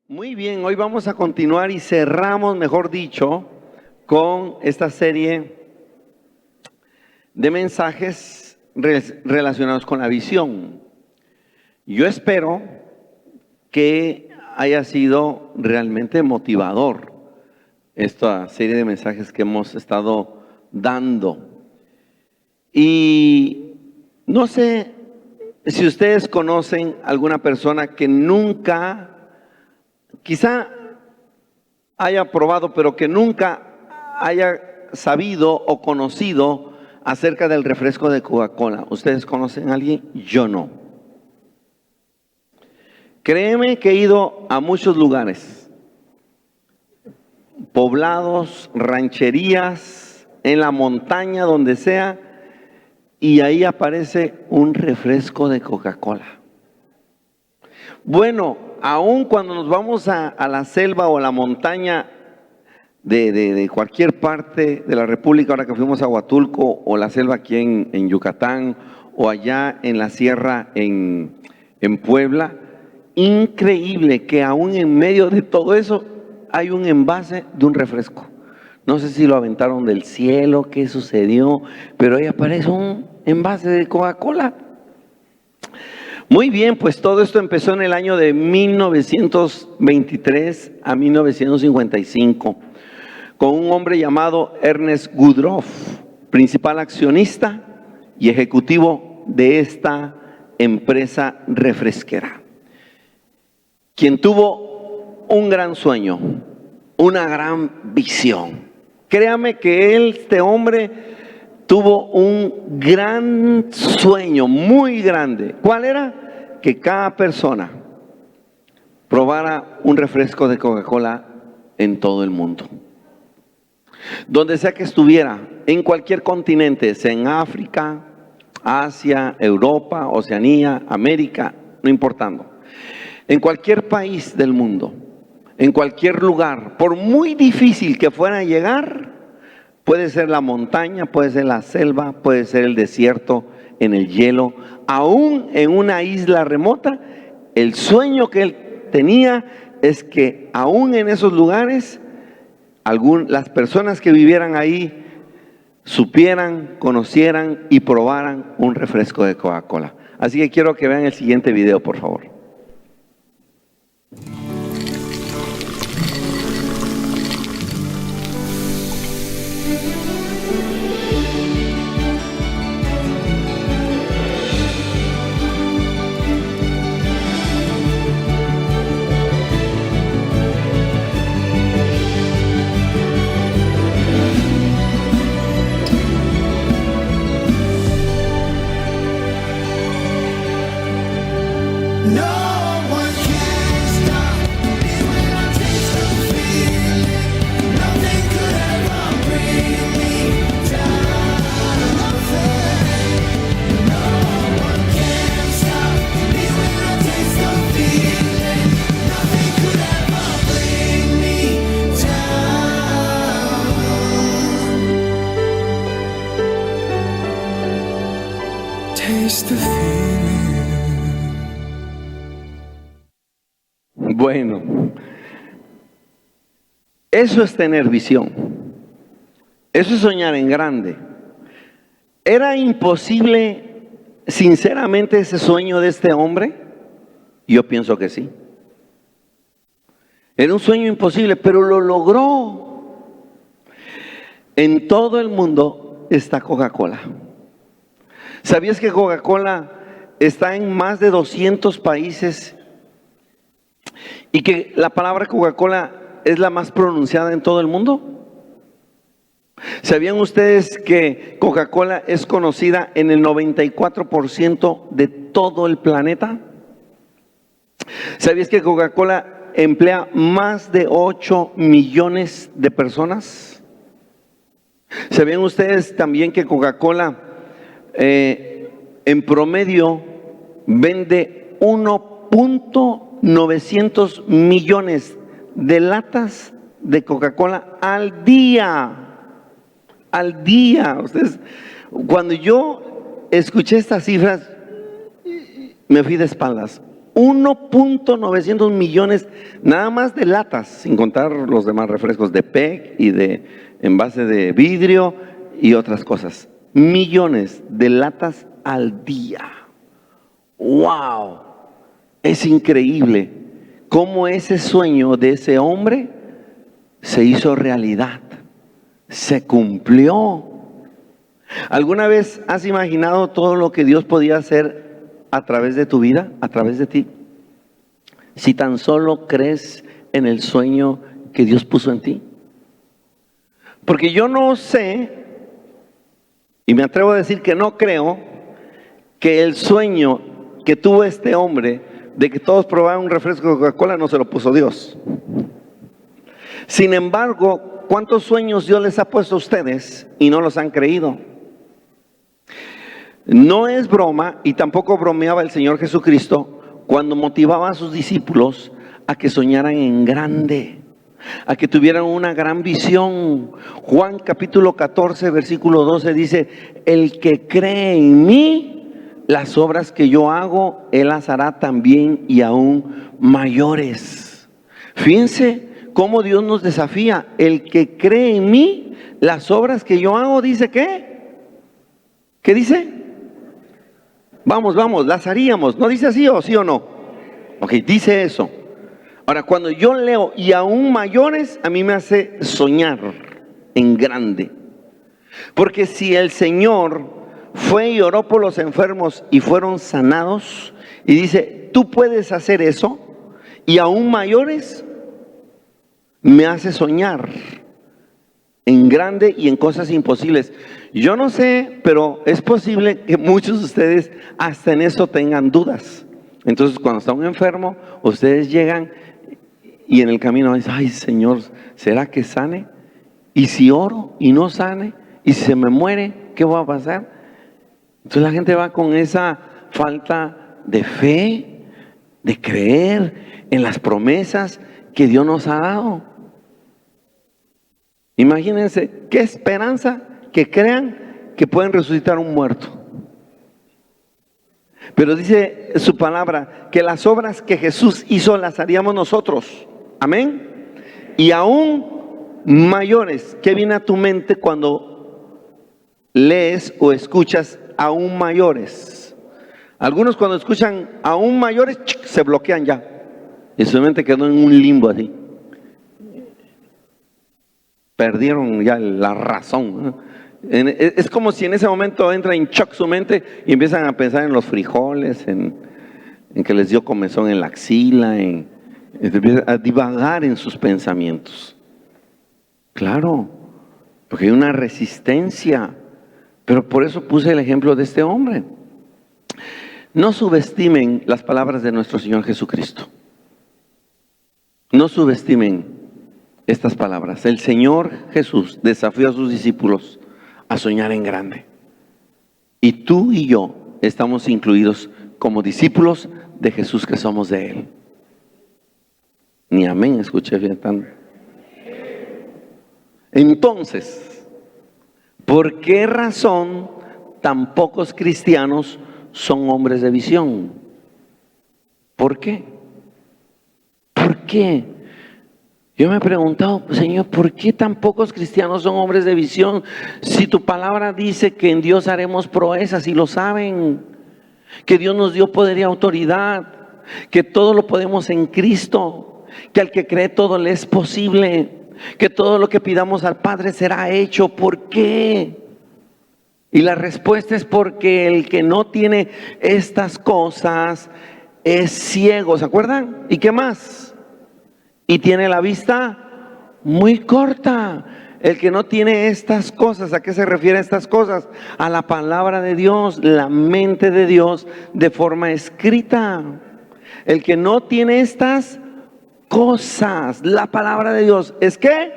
Muy bien, hoy vamos a continuar y cerramos, mejor dicho, con esta serie de mensajes relacionados con la visión. Yo espero que haya sido realmente motivador esta serie de mensajes que hemos estado dando. Y no sé si ustedes conocen alguna persona que nunca, quizá haya probado, pero que nunca haya sabido o conocido acerca del refresco de Coca-Cola. ¿Ustedes conocen a alguien? Yo no. Créeme que he ido a muchos lugares, poblados, rancherías, en la montaña, donde sea, y ahí aparece un refresco de Coca-Cola. Bueno, aun cuando nos vamos a la selva o a la montaña de cualquier parte de la República, ahora que fuimos a Huatulco, o la selva aquí en Yucatán, o allá en la sierra en Puebla, increíble que aún en medio de todo eso hay un envase de un refresco. No sé si lo aventaron del cielo, qué sucedió, pero ahí aparece un envase de Coca-Cola. Muy bien, pues todo esto empezó en el año de 1923 a 1955 con un hombre llamado Ernest Woodruff, principal accionista y ejecutivo de esta empresa refresquera, quien tuvo un gran sueño, una gran visión. Créame que este hombre tuvo un gran sueño, muy grande. ¿Cuál era? Que cada persona probara un refresco de Coca-Cola en todo el mundo. Donde sea que estuviera, en cualquier continente, sea en África, Asia, Europa, Oceanía, América, no importando. En cualquier país del mundo, en cualquier lugar, por muy difícil que fuera a llegar, puede ser la montaña, puede ser la selva, puede ser el desierto, en el hielo, aún en una isla remota, el sueño que él tenía es que aún en esos lugares, las personas que vivieran ahí supieran, conocieran y probaran un refresco de Coca-Cola. Así que quiero que vean el siguiente video, por favor. Bueno, eso es tener visión. Eso es soñar en grande. ¿Era imposible, sinceramente, ese sueño de este hombre? Yo pienso que sí. Era un sueño imposible, pero lo logró. En todo el mundo está Coca-Cola. ¿Sabías que Coca-Cola está en más de 200 países? Y que la palabra Coca-Cola es la más pronunciada en todo el mundo. ¿Sabían ustedes que Coca-Cola es conocida en el 94% de todo el planeta? ¿Sabías que Coca-Cola emplea más de 8 millones de personas? ¿Sabían ustedes también que Coca-Cola en promedio vende 1.900 millones de latas de Coca-Cola al día? Al día. Ustedes, cuando yo escuché estas cifras, me fui de espaldas. 1.900 millones nada más de latas, sin contar los demás refrescos de PET y de envase de vidrio y otras cosas. Millones de latas al día. ¡Wow! Es increíble cómo ese sueño de ese hombre se hizo realidad, se cumplió. ¿Alguna vez has imaginado todo lo que Dios podía hacer a través de tu vida, a través de ti? Si tan solo crees en el sueño que Dios puso en ti. Porque yo no sé, y me atrevo a decir que no creo, que el sueño que tuvo este hombre de que todos probaran un refresco de Coca-Cola no se lo puso Dios. Sin embargo, ¿cuántos sueños Dios les ha puesto a ustedes y no los han creído? No es broma, y tampoco bromeaba el Señor Jesucristo cuando motivaba a sus discípulos a que soñaran en grande, a que tuvieran una gran visión. Juan capítulo 14 versículo 12 dice: el que cree en mí, las obras que yo hago, él las hará también y aún mayores. Fíjense cómo Dios nos desafía. El que cree en mí, las obras que yo hago, dice ¿qué? ¿Qué dice? Vamos, las haríamos. ¿No dice así o sí o no? Ok, dice eso. Ahora, cuando yo leo y aún mayores, a mí me hace soñar en grande. Porque si el Señor fue y oró por los enfermos y fueron sanados, y dice, tú puedes hacer eso, y aún mayores, me hace soñar en grande y en cosas imposibles. Yo no sé, pero es posible que muchos de ustedes hasta en eso tengan dudas. Entonces, cuando está un enfermo, ustedes llegan y en el camino dicen, ay Señor, ¿será que sane? Y si oro y no sane, y si se me muere, ¿qué va a pasar? Entonces la gente va con esa falta de fe, de creer en las promesas que Dios nos ha dado. Imagínense qué esperanza que crean que pueden resucitar un muerto. Pero dice su palabra que las obras que Jesús hizo las haríamos nosotros. Amén. Y aún mayores. ¿Qué viene a tu mente cuando lees o escuchas aún mayores? Algunos cuando escuchan aún mayores se bloquean ya. Y su mente quedó en un limbo así. Perdieron ya la razón. Es como si en ese momento entra en shock su mente y empiezan a pensar en los frijoles, en que les dio comezón en la axila, a divagar en sus pensamientos. Claro, porque hay una resistencia. Pero por eso puse el ejemplo de este hombre. No subestimen las palabras de nuestro Señor Jesucristo. No subestimen estas palabras. El Señor Jesús desafió a sus discípulos a soñar en grande. Y tú y yo estamos incluidos como discípulos de Jesús que somos de Él. Ni amén, escuché bien tan. Entonces, ¿por qué razón tan pocos cristianos son hombres de visión? ¿Por qué? ¿Por qué? Yo me he preguntado, Señor, ¿por qué tan pocos cristianos son hombres de visión? Si tu palabra dice que en Dios haremos proezas, y lo saben, que Dios nos dio poder y autoridad, que todo lo podemos en Cristo, que al que cree todo le es posible, que todo lo que pidamos al Padre será hecho. ¿Por qué? Y la respuesta es porque el que no tiene estas cosas es ciego, ¿se acuerdan? ¿Y qué más? Y tiene la vista muy corta. El que no tiene estas cosas, ¿a qué se refiere estas cosas? A la palabra de Dios, la mente de Dios de forma escrita. El que no tiene estas cosas, la palabra de Dios, ¿es qué?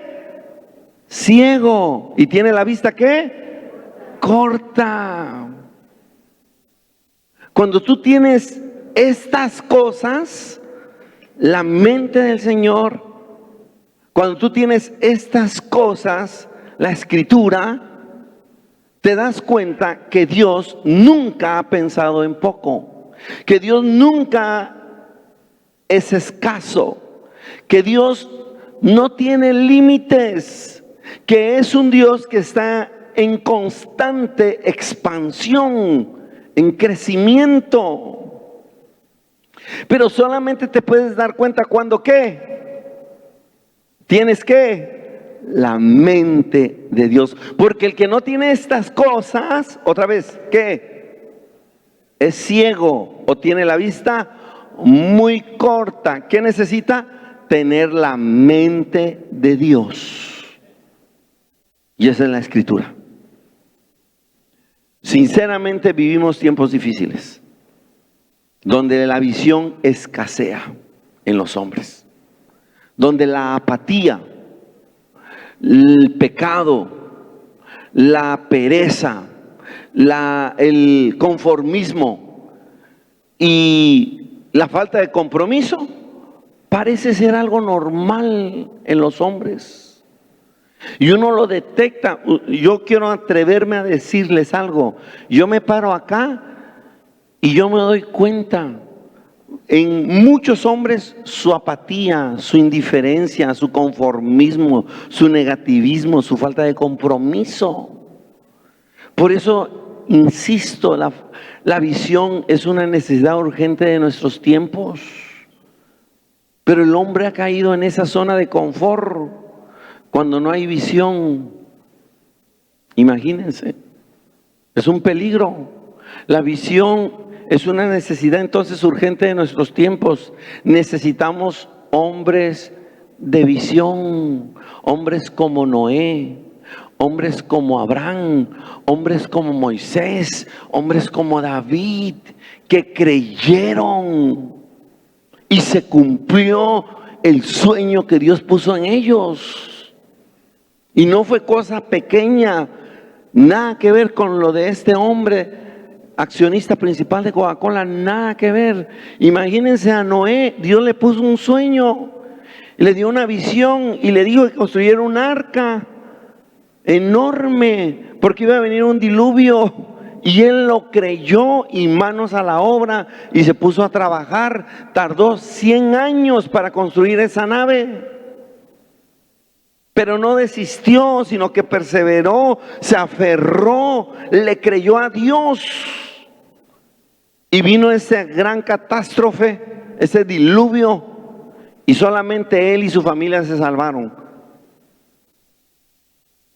Ciego. ¿Y tiene la vista qué? Corta. Cuando tú tienes estas cosas, la mente del Señor, cuando tú tienes estas cosas, la escritura, te das cuenta que Dios nunca ha pensado en poco, que Dios nunca es escaso, que Dios no tiene límites, que es un Dios que está en constante expansión, en crecimiento. Pero solamente te puedes dar cuenta cuando ¿qué? Tienes que la mente de Dios. Porque el que no tiene estas cosas, otra vez, ¿qué? Es ciego o tiene la vista muy corta. ¿Qué necesita? Tener la mente de Dios. Y esa es la escritura. Sinceramente vivimos tiempos difíciles, donde la visión escasea en los hombres, donde la apatía, el pecado, la pereza, el conformismo y la falta de compromiso parece ser algo normal en los hombres. Y uno lo detecta. Yo quiero atreverme a decirles algo. Yo me paro acá y yo me doy cuenta en muchos hombres su apatía, su indiferencia, su conformismo, su negativismo, su falta de compromiso. Por eso, insisto, la visión es una necesidad urgente de nuestros tiempos. Pero el hombre ha caído en esa zona de confort cuando no hay visión. Imagínense, es un peligro. La visión es una necesidad entonces urgente de nuestros tiempos. Necesitamos hombres de visión, hombres como Noé, hombres como Abraham, hombres como Moisés, hombres como David, que creyeron y se cumplió el sueño que Dios puso en ellos. Y no fue cosa pequeña, nada que ver con lo de este hombre, accionista principal de Coca-Cola, nada que ver. Imagínense a Noé, Dios le puso un sueño, le dio una visión y le dijo que construyera un arca enorme, porque iba a venir un diluvio. Y él lo creyó y manos a la obra y se puso a trabajar. Tardó 100 años para construir esa nave. Pero no desistió, sino que perseveró, se aferró, le creyó a Dios. Y vino esa gran catástrofe, ese diluvio, y solamente él y su familia se salvaron.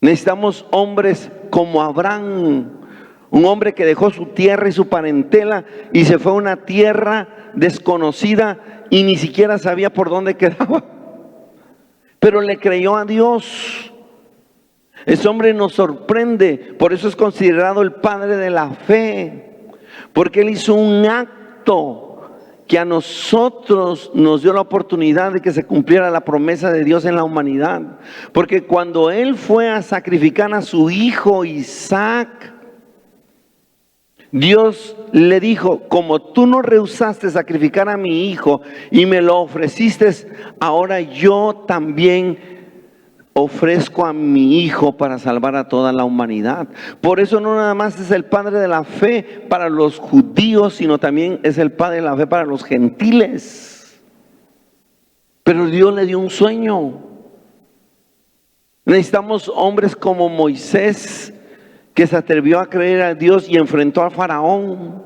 Necesitamos hombres como Abraham, un hombre que dejó su tierra y su parentela y se fue a una tierra desconocida y ni siquiera sabía por dónde quedaba. Pero le creyó a Dios. Ese hombre nos sorprende, por eso es considerado el padre de la fe, porque él hizo un acto que a nosotros nos dio la oportunidad de que se cumpliera la promesa de Dios en la humanidad. Porque cuando él fue a sacrificar a su hijo Isaac, Dios le dijo: como tú no rehusaste sacrificar a mi hijo y me lo ofreciste, ahora yo también ofrezco a mi hijo para salvar a toda la humanidad. Por eso no nada más es el padre de la fe para los judíos, sino también es el padre de la fe para los gentiles. Pero Dios le dio un sueño. Necesitamos hombres como Moisés, que se atrevió a creer a Dios y enfrentó a Faraón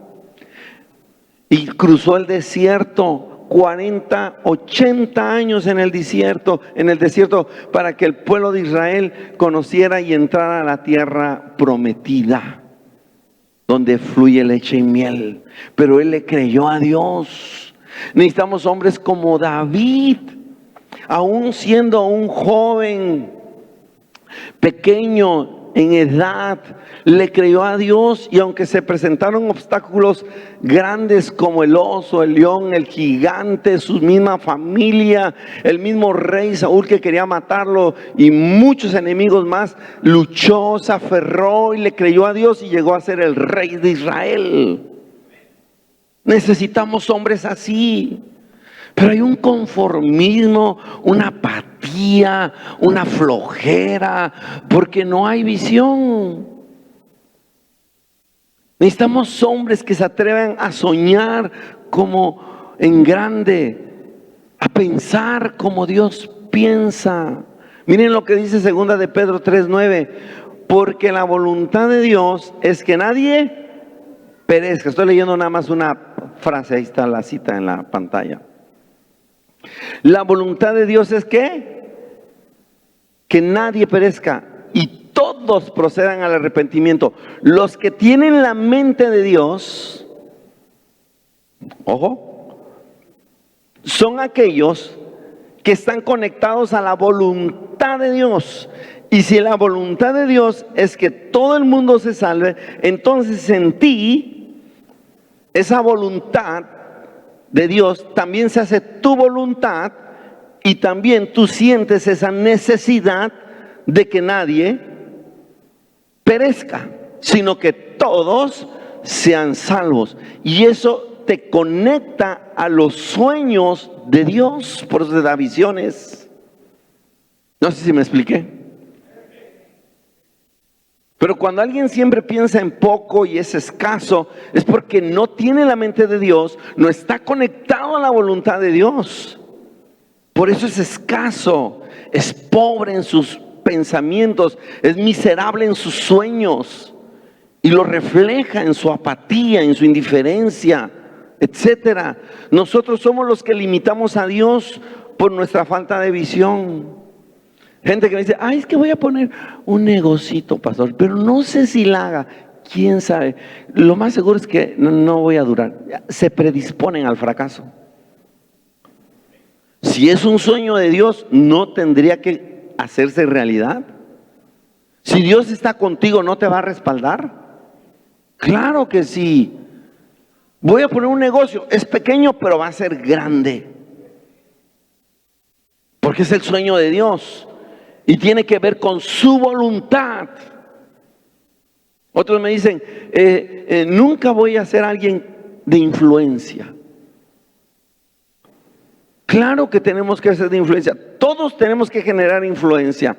y cruzó el desierto, 40, 80 años en el desierto para que el pueblo de Israel conociera y entrara a la tierra prometida, donde fluye leche y miel. Pero él le creyó a Dios. Necesitamos hombres como David, aún siendo un joven pequeño en edad, le creyó a Dios, y aunque se presentaron obstáculos grandes como el oso, el león, el gigante, su misma familia, el mismo rey Saúl que quería matarlo y muchos enemigos más, luchó, se aferró y le creyó a Dios y llegó a ser el rey de Israel. Necesitamos hombres así. Pero hay un conformismo, una apatía, una flojera, porque no hay visión. Necesitamos hombres que se atrevan a soñar como en grande, a pensar como Dios piensa. Miren lo que dice segunda de Pedro 3:9, porque la voluntad de Dios es que nadie perezca. Estoy leyendo nada más una frase, ahí está la cita en la pantalla. La voluntad de Dios es que nadie perezca y todos procedan al arrepentimiento. Los que tienen la mente de Dios, ojo, son aquellos que están conectados a la voluntad de Dios. Y si la voluntad de Dios es que todo el mundo se salve, entonces en ti, esa voluntad de Dios también se hace tu voluntad, y también tú sientes esa necesidad de que nadie perezca, sino que todos sean salvos. Y eso te conecta a los sueños de Dios, por eso te da visiones. No sé si me expliqué. Pero cuando alguien siempre piensa en poco y es escaso, es porque no tiene la mente de Dios, no está conectado a la voluntad de Dios. Por eso es escaso, es pobre en sus pensamientos, es miserable en sus sueños y lo refleja en su apatía, en su indiferencia, etcétera. Nosotros somos los que limitamos a Dios por nuestra falta de visión. Gente que me dice, ay, es que voy a poner un negocito, pastor, pero no sé si la haga. ¿Quién sabe? Lo más seguro es que no voy a durar. Se predisponen al fracaso. Si es un sueño de Dios, no tendría que hacerse realidad. Si Dios está contigo, ¿no te va a respaldar? Claro que sí. Voy a poner un negocio, es pequeño, pero va a ser grande. Porque es el sueño de Dios. Y tiene que ver con su voluntad. Otros me dicen, nunca voy a ser alguien de influencia. Claro que tenemos que ser de influencia. Todos tenemos que generar influencia.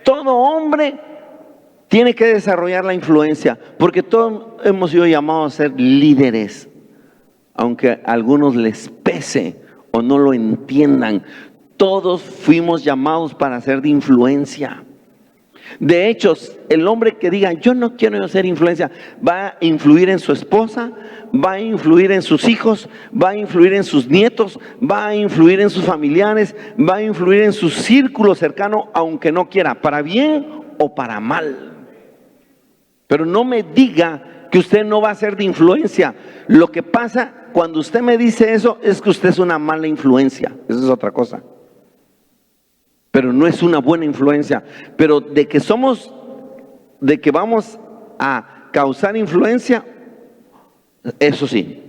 Todo hombre tiene que desarrollar la influencia. Porque todos hemos sido llamados a ser líderes. Aunque a algunos les pese o no lo entiendan. Todos fuimos llamados para ser de influencia. De hecho, el hombre que diga, yo no quiero ser influencia, va a influir en su esposa, va a influir en sus hijos, va a influir en sus nietos, va a influir en sus familiares, va a influir en su círculo cercano, aunque no quiera, para bien o para mal. Pero no me diga que usted no va a ser de influencia. Lo que pasa cuando usted me dice eso es que usted es una mala influencia. Eso es otra cosa. Pero no es una buena influencia. Pero de que vamos a causar influencia, eso sí.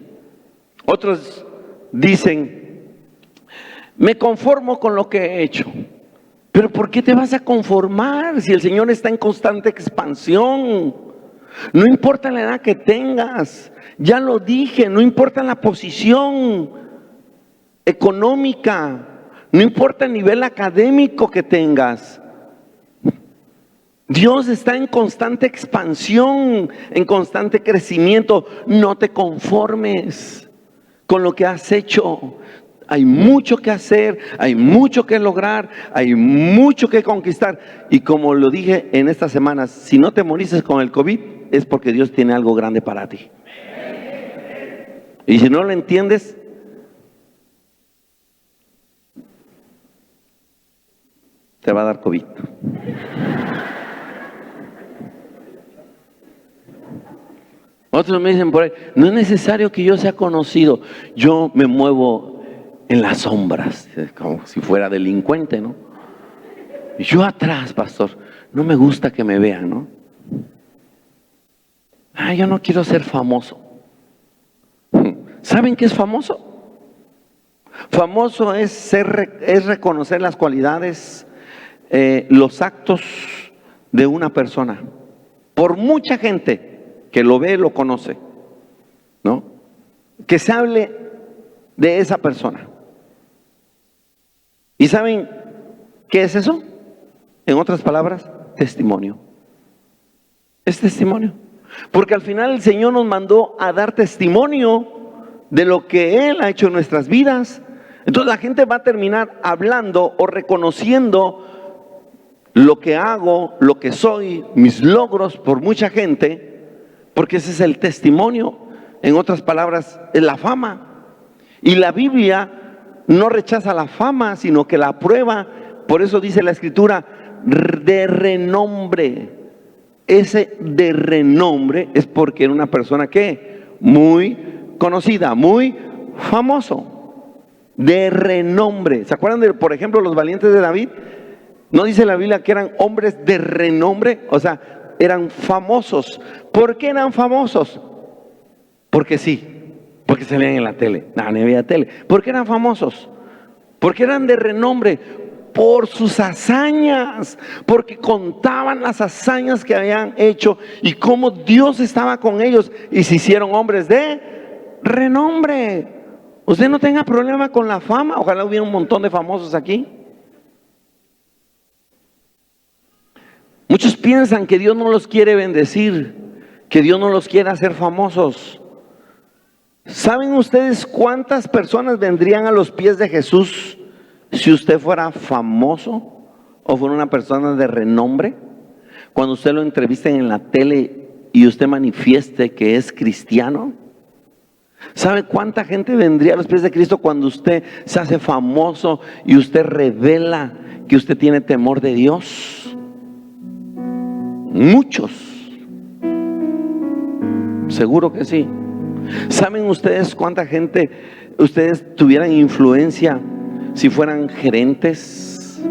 Otros dicen, me conformo con lo que he hecho. Pero ¿por qué te vas a conformar si el Señor está en constante expansión? No importa la edad que tengas, ya lo dije, no importa la posición económica, no importa el nivel académico que tengas. Dios está en constante expansión, en constante crecimiento. No te conformes con lo que has hecho. Hay mucho que hacer, hay mucho que lograr, hay mucho que conquistar. Y como lo dije en estas semanas, si no te moriste con el COVID, es porque Dios tiene algo grande para ti. Y si no lo entiendes, te va a dar COVID. Otros me dicen por ahí, no es necesario que yo sea conocido. Yo me muevo en las sombras, como si fuera delincuente, ¿no? Yo atrás, pastor, no me gusta que me vean, ¿no? Yo no quiero ser famoso. ¿Saben qué es famoso? Famoso es reconocer las cualidades, los actos de una persona. Por mucha gente que lo ve, lo conoce, ¿no? Que se hable de esa persona. ¿Y saben qué es eso? En otras palabras, testimonio. Es testimonio. Porque al final el Señor nos mandó a dar testimonio de lo que Él ha hecho en nuestras vidas. Entonces la gente va a terminar hablando o reconociendo lo que hago, lo que soy, mis logros por mucha gente, porque ese es el testimonio. En otras palabras, es la fama. Y la Biblia no rechaza la fama, sino que la aprueba. Por eso dice la Escritura, de renombre. Ese de renombre es porque era una persona que muy conocida, muy famoso. De renombre. ¿Se acuerdan de, por ejemplo, los valientes de David? ¿No dice la Biblia que eran hombres de renombre? O sea, eran famosos. ¿Por qué eran famosos? Porque sí, porque salían en la tele. No, no había tele. ¿Por qué eran famosos? Porque eran de renombre. Por sus hazañas, porque contaban las hazañas que habían hecho y cómo Dios estaba con ellos y se hicieron hombres de renombre. Usted no tenga problema con la fama. Ojalá hubiera un montón de famosos aquí. Muchos piensan que Dios no los quiere bendecir, que Dios no los quiere hacer famosos. ¿Saben ustedes cuántas personas vendrían a los pies de Jesús si usted fuera famoso o fuera una persona de renombre? Cuando usted lo entrevisten en la tele y usted manifieste que es cristiano. ¿Sabe cuánta gente vendría a los pies de Cristo cuando usted se hace famoso y usted revela que usted tiene temor de Dios? Muchos. Seguro que sí. ¿Saben ustedes cuánta gente ustedes tuvieran influencia si fueran gerentes,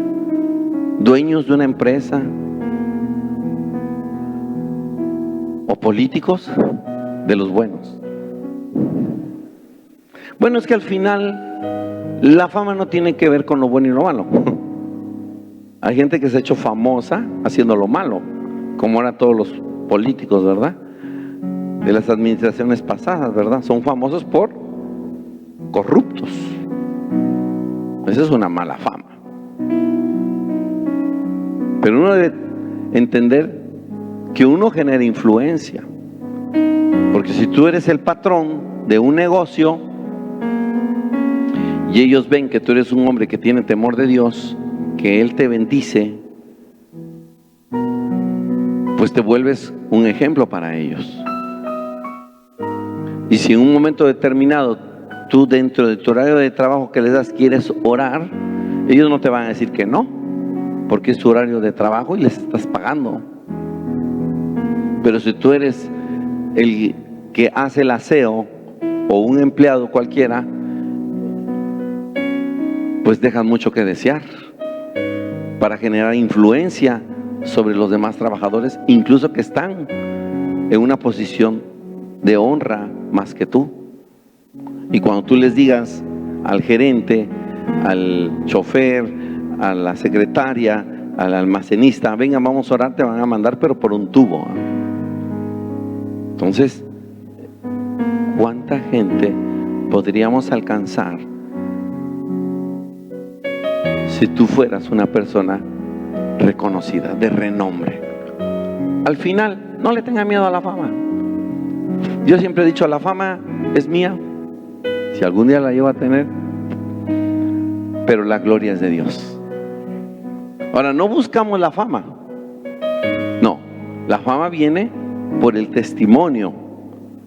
dueños de una empresa o políticos de los buenos? Bueno, es que al final la fama no tiene que ver con lo bueno y lo malo. Hay gente que se ha hecho famosa haciendo lo malo, como ahora todos los políticos, ¿verdad? De las administraciones pasadas, ¿verdad? Son famosos por corruptos. Esa es una mala fama. Pero uno debe entender que uno genera influencia. Porque si tú eres el patrón de un negocio y ellos ven que tú eres un hombre que tiene temor de Dios, que Él te bendice, pues te vuelves un ejemplo para ellos. Y si en un momento determinado tú dentro de tu horario de trabajo que les das quieres orar, ellos no te van a decir que no, porque es tu horario de trabajo y les estás pagando. Pero si tú eres el que hace el aseo o un empleado cualquiera, pues dejas mucho que desear para generar influencia sobre los demás trabajadores, incluso que están en una posición de honra más que tú. Y cuando tú les digas al gerente, al chofer, a la secretaria, al almacenista, venga, vamos a orar, te van a mandar, pero por un tubo. Entonces, ¿cuánta gente podríamos alcanzar si tú fueras una persona reconocida, de renombre? Al final, no le tenga miedo a la fama. Yo siempre he dicho, la fama es mía, si algún día la llevo a tener, pero la gloria es de Dios. Ahora, no buscamos la fama. No, la fama viene por el testimonio,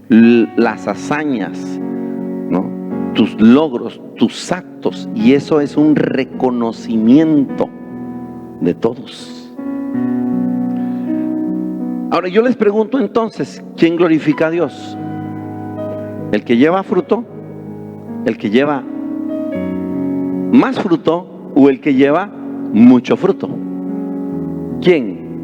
las hazañas, ¿no? Tus logros, tus actos, y eso es un reconocimiento de todos. Ahora yo les pregunto entonces, ¿quién glorifica a Dios? ¿El que lleva fruto? ¿El que lleva más fruto? ¿O el que lleva mucho fruto? ¿Quién?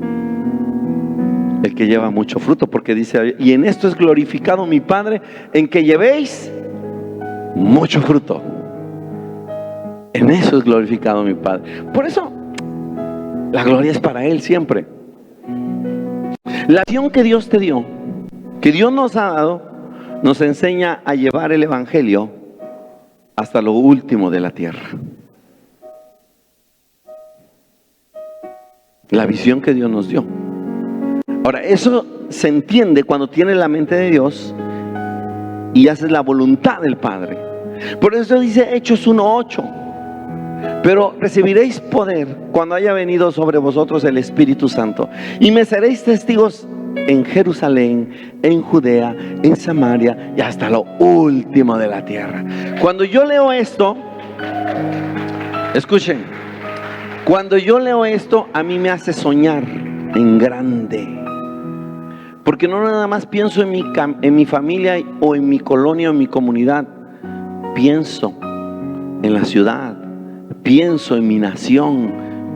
El que lleva mucho fruto, porque dice, y en esto es glorificado mi Padre, en que llevéis mucho fruto. En eso es glorificado mi Padre. Por eso la gloria es para Él siempre. La visión que Dios te dio, que Dios nos ha dado, nos enseña a llevar el evangelio hasta lo último de la tierra. La visión que Dios nos dio. Ahora, eso se entiende cuando tienes la mente de Dios y haces la voluntad del Padre. Por eso dice Hechos 1:8: pero recibiréis poder cuando haya venido sobre vosotros el Espíritu Santo, y me seréis testigos en Jerusalén, en Judea, en Samaria y hasta lo último de la tierra. Cuando yo leo esto, escuchen, cuando yo leo esto, a mí me hace soñar en grande, porque no nada más pienso en mi familia o en mi colonia o en mi comunidad, pienso en la ciudad, pienso en mi nación,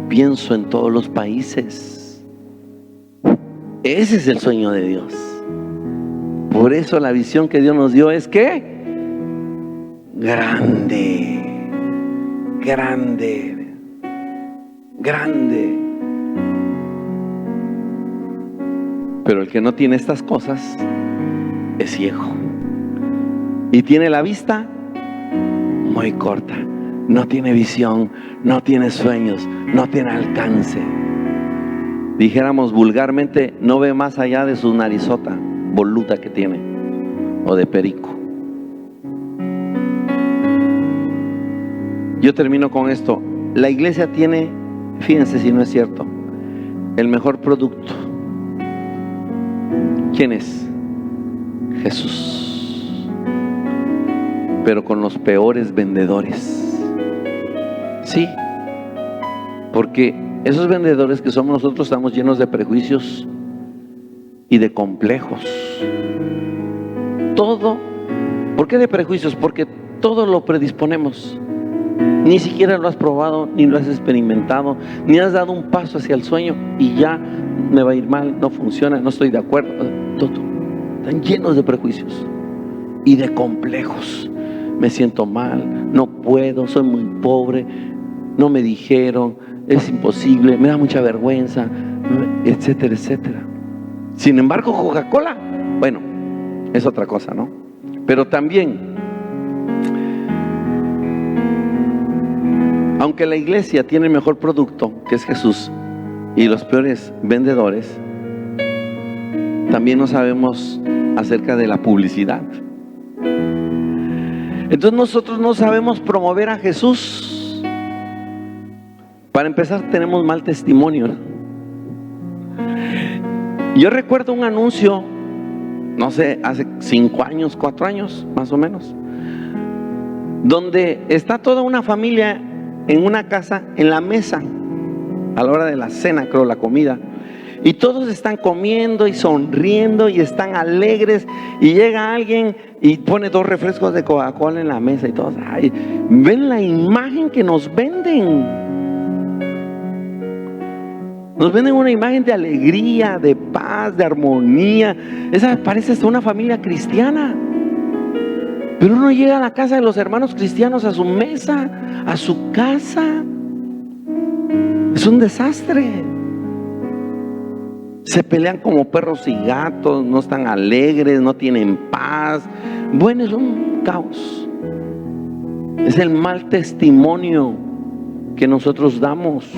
pienso en todos los países. Ese es el sueño de Dios. Por eso la visión que Dios nos dio es que grande, grande, grande. Pero el que no tiene estas cosas es ciego y tiene la vista muy corta. No tiene visión, no tiene sueños, no tiene alcance. Dijéramos vulgarmente, no ve más allá de su narizota boluda que tiene, o de perico. Yo termino con esto. La iglesia tiene, fíjense si no es cierto, el mejor producto. ¿Quién es? Jesús. Pero con los peores vendedores. Sí, porque esos vendedores que somos nosotros estamos llenos de prejuicios y de complejos. Todo. ¿Por qué de prejuicios? Porque todo lo predisponemos. Ni siquiera lo has probado, ni lo has experimentado, ni has dado un paso hacia el sueño y ya me va a ir mal, no funciona, no estoy de acuerdo. Todo. Están llenos de prejuicios y de complejos. Me siento mal, no puedo, soy muy pobre, no me dijeron, es imposible, me da mucha vergüenza, etcétera, etcétera. Sin embargo, Coca-Cola, bueno, es otra cosa, ¿no? Pero también, aunque la iglesia tiene el mejor producto, que es Jesús, y los peores vendedores, también no sabemos acerca de la publicidad. Entonces nosotros no sabemos promover a Jesús. Para empezar, tenemos mal testimonio, ¿no? Yo recuerdo un anuncio, no sé, hace 5 años, 4 años, más o menos, donde está toda una familia en una casa, en la mesa, a la hora de la cena, creo, la comida, y todos están comiendo y sonriendo y están alegres, y llega alguien y pone 2 refrescos de Coca-Cola en la mesa y todos, ay, ven la imagen que nos venden. Nos venden una imagen de alegría, de paz, de armonía. Esa parece hasta una familia cristiana. Pero uno llega a la casa de los hermanos cristianos, a su mesa, a su casa. Es un desastre. Se pelean como perros y gatos, no están alegres, no tienen paz. Bueno, es un caos. Es el mal testimonio que nosotros damos.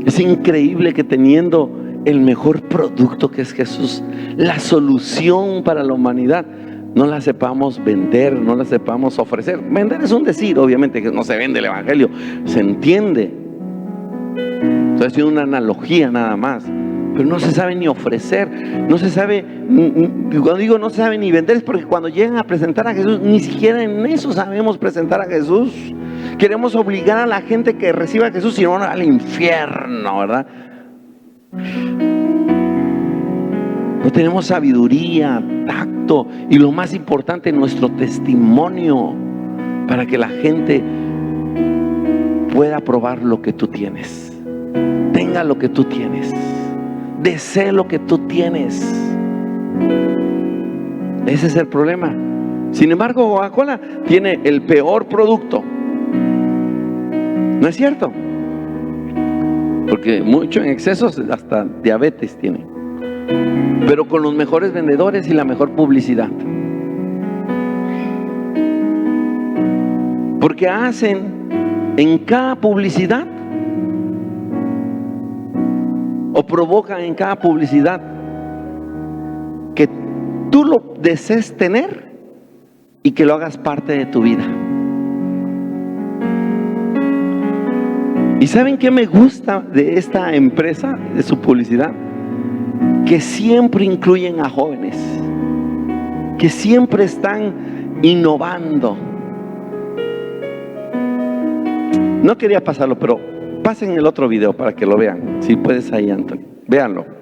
Es increíble que teniendo el mejor producto, que es Jesús, la solución para la humanidad, no la sepamos vender, no la sepamos ofrecer. Vender es un decir, obviamente que no se vende el evangelio, se entiende. Estoy haciendo una analogía nada más, pero no se sabe ni ofrecer, no se sabe, cuando digo no se sabe ni vender, es porque cuando llegan a presentar a Jesús, ni siquiera en eso sabemos presentar a Jesús. Queremos obligar a la gente que reciba a Jesús, sino al infierno, ¿verdad? No tenemos sabiduría, tacto y lo más importante, nuestro testimonio, para que la gente pueda probar lo que tú tienes, tenga lo que tú tienes, desee lo que tú tienes. Ese es el problema. Sin embargo, Coca-Cola tiene el peor producto. ¿No es cierto? Porque mucho en excesos, hasta diabetes tiene. Pero con los mejores vendedores y la mejor publicidad. Porque hacen en cada publicidad, o provocan en cada publicidad, que tú lo desees tener y que lo hagas parte de tu vida. ¿Y saben qué me gusta de esta empresa, de su publicidad? Que siempre incluyen a jóvenes, que siempre están innovando. No quería pasarlo, pero pasen el otro video para que lo vean. Si puedes ahí, Anthony, véanlo.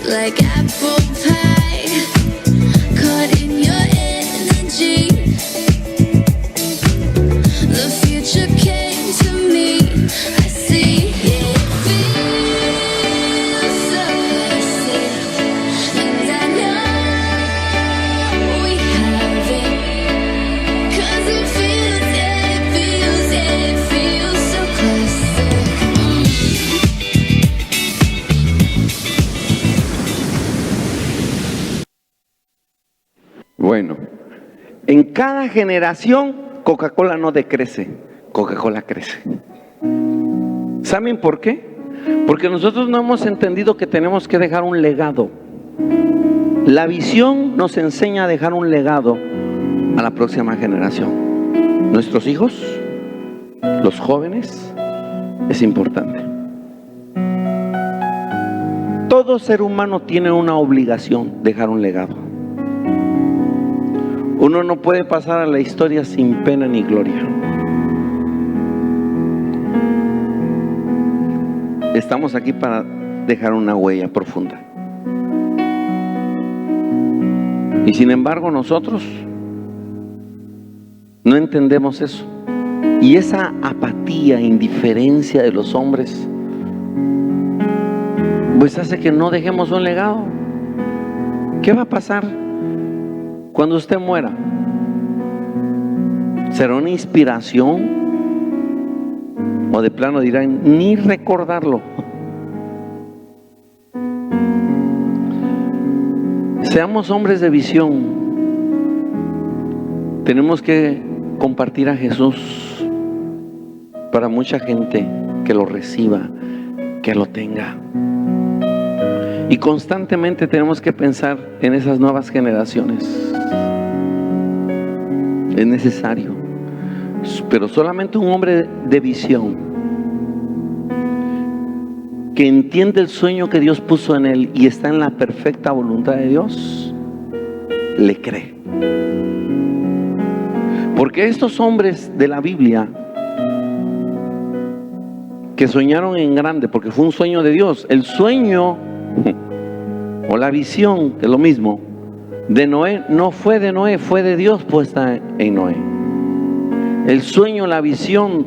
Like apple pie, caught in your energy. The future came to me. I see it feels so blessed, and I know we have it. 'Cause it feels, yeah, it feels, yeah, it feels so classic. Bueno, en cada generación Coca-Cola no decrece, Coca-Cola crece. ¿Saben por qué? Porque nosotros no hemos entendido que tenemos que dejar un legado. La visión nos enseña a dejar un legado a la próxima generación. Nuestros hijos, los jóvenes, es importante. Todo ser humano tiene una obligación, dejar un legado. Uno no puede pasar a la historia sin pena ni gloria. Estamos aquí para dejar una huella profunda. Y sin embargo nosotros no entendemos eso. Y esa apatía, indiferencia de los hombres, pues hace que no dejemos un legado. ¿Qué va a pasar cuando usted muera? ¿Será una inspiración? ¿O de plano dirán, ni recordarlo? Seamos hombres de visión. Tenemos que compartir a Jesús para mucha gente que lo reciba, que lo tenga. Y constantemente tenemos que pensar en esas nuevas generaciones. Es necesario. Pero solamente un hombre de visión, que entiende el sueño que Dios puso en él y está en la perfecta voluntad de Dios, le cree. Porque estos hombres de la Biblia que soñaron en grande, porque fue un sueño de Dios, el sueño o la visión, que es lo mismo, de Noé no fue de Noé, fue de Dios puesta en Noé. El sueño, la visión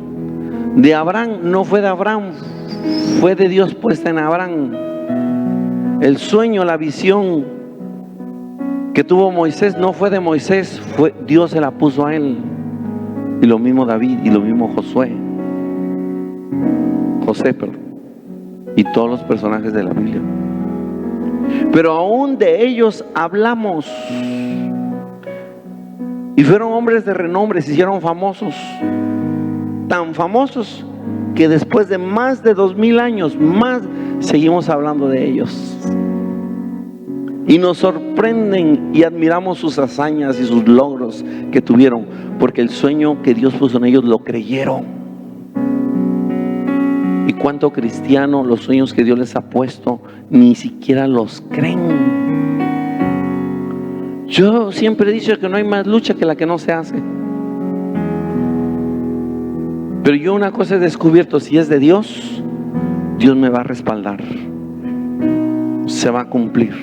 de Abraham no fue de Abraham, fue de Dios puesta en Abraham. El sueño, la visión que tuvo Moisés no fue de Moisés, fue Dios se la puso a él. Y lo mismo David, y lo mismo José, y todos los personajes de la Biblia. Pero aún de ellos hablamos. Y fueron hombres de renombre, se hicieron famosos. Tan famosos que después de más de 2000 años más seguimos hablando de ellos. Y nos sorprenden y admiramos sus hazañas y sus logros que tuvieron, porque el sueño que Dios puso en ellos lo creyeron. Y cuánto cristiano los sueños que Dios les ha puesto ni siquiera los creen. Yo siempre he dicho que no hay más lucha que la que no se hace. Pero yo una cosa he descubierto: si es de Dios, Dios me va a respaldar. Se va a cumplir.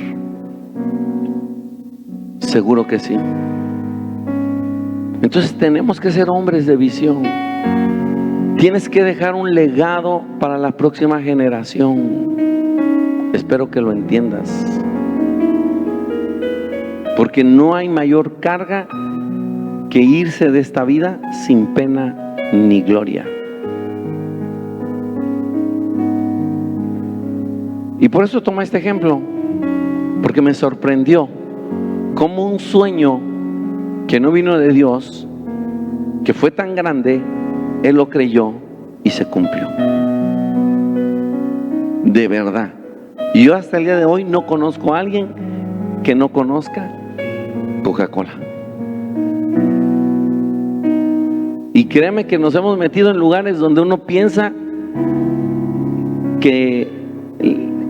Seguro que sí. Entonces tenemos que ser hombres de visión. Tienes que dejar un legado para la próxima generación. Espero que lo entiendas. Porque no hay mayor carga que irse de esta vida sin pena ni gloria. Y por eso tomé este ejemplo, porque me sorprendió cómo un sueño que no vino de Dios, que fue tan grande, él lo creyó y se cumplió. De verdad. Y yo hasta el día de hoy no conozco a alguien que no conozca Coca-Cola. Y créeme que nos hemos metido en lugares donde uno piensa que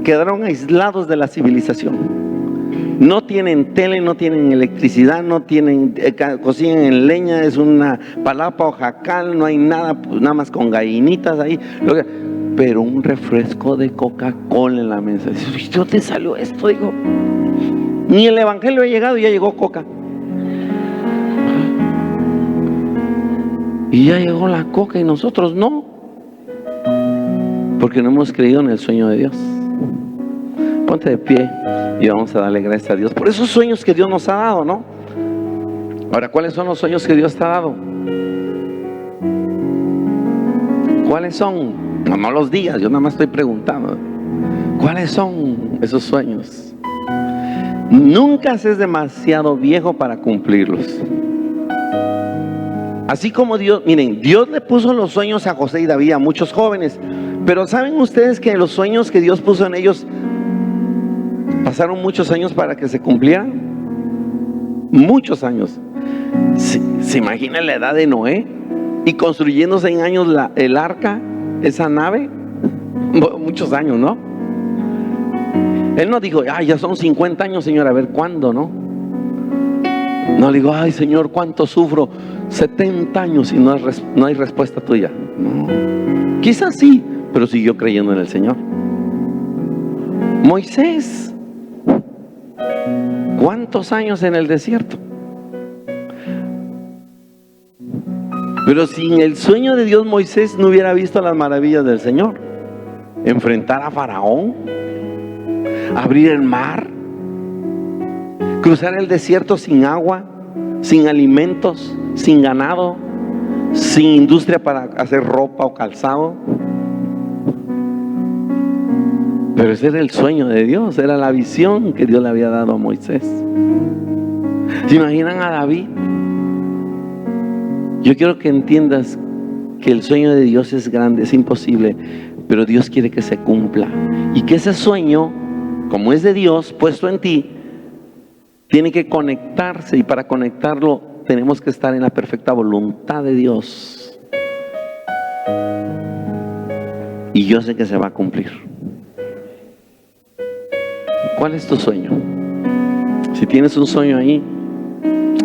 quedaron aislados de la civilización. No tienen tele, no tienen electricidad, no tienen, cocinan en leña, es una palapa o jacal, no hay nada, pues nada más con gallinitas ahí. Pero un refresco de Coca-Cola en la mesa. ¿De dónde salió esto? Digo, ni el evangelio ha llegado y ya llegó Coca. Y ya llegó la Coca y nosotros no. Porque no hemos creído en el sueño de Dios. Ponte de pie y vamos a darle gracias a Dios por esos sueños que Dios nos ha dado, ¿no? Ahora, ¿cuáles son los sueños que Dios te ha dado? ¿Cuáles son? No los digas, yo nada más estoy preguntando. ¿Cuáles son esos sueños? Nunca seas demasiado viejo para cumplirlos. Así como Dios, miren, Dios le puso los sueños a José y David, a muchos jóvenes. Pero ¿saben ustedes que los sueños que Dios puso en ellos pasaron muchos años para que se cumplieran? Muchos años. ¿Se imagina la edad de Noé? Y construyéndose en años el arca, esa nave. Muchos años, ¿no? Él no dijo, ay, ya son 50 años, Señor, a ver cuándo, ¿no? No le digo, ay, Señor, cuánto sufro, 70 años y no hay respuesta tuya. No. Quizás sí, pero siguió creyendo en el Señor. Moisés, ¿cuántos años en el desierto? Pero sin el sueño de Dios, Moisés no hubiera visto las maravillas del Señor. Enfrentar a Faraón, abrir el mar, cruzar el desierto sin agua, sin alimentos, sin ganado, sin industria para hacer ropa o calzado. Pero ese era el sueño de Dios, era la visión que Dios le había dado a Moisés. ¿Se imaginan a David? Yo quiero que entiendas que el sueño de Dios es grande, es imposible, pero Dios quiere que se cumpla. Y que ese sueño, como es de Dios, puesto en ti, tiene que conectarse, y para conectarlo tenemos que estar en la perfecta voluntad de Dios. Y yo sé que se va a cumplir. ¿Cuál es tu sueño? Si tienes un sueño ahí,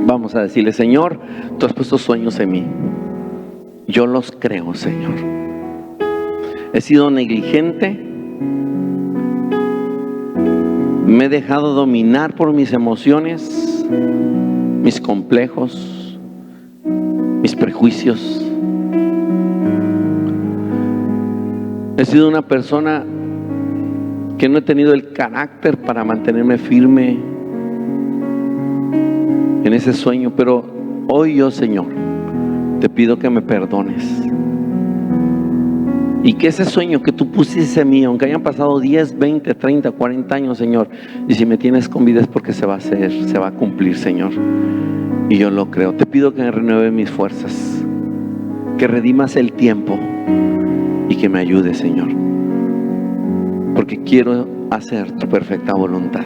vamos a decirle, Señor, tú has puesto sueños en mí. Yo los creo, Señor. He sido negligente. Me he dejado dominar por mis emociones, mis complejos, mis prejuicios. He sido una persona que no he tenido el carácter para mantenerme firme en ese sueño, pero hoy yo, Señor, te pido que me perdones y que ese sueño que tú pusiste en mí, aunque hayan pasado 10, 20, 30, 40 años, Señor, y si me tienes con vida es porque se va a hacer, se va a cumplir, Señor, y yo lo creo. Te pido que me renueve mis fuerzas, que redimas el tiempo y que me ayudes, Señor, porque quiero hacer tu perfecta voluntad,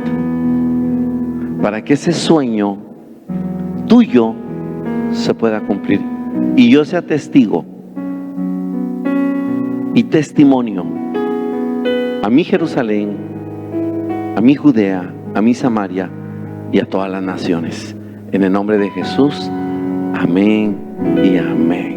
para que ese sueño tuyo se pueda cumplir y yo sea testigo y testimonio a mi Jerusalén, a mi Judea, a mi Samaria y a todas las naciones. En el nombre de Jesús, amén y amén.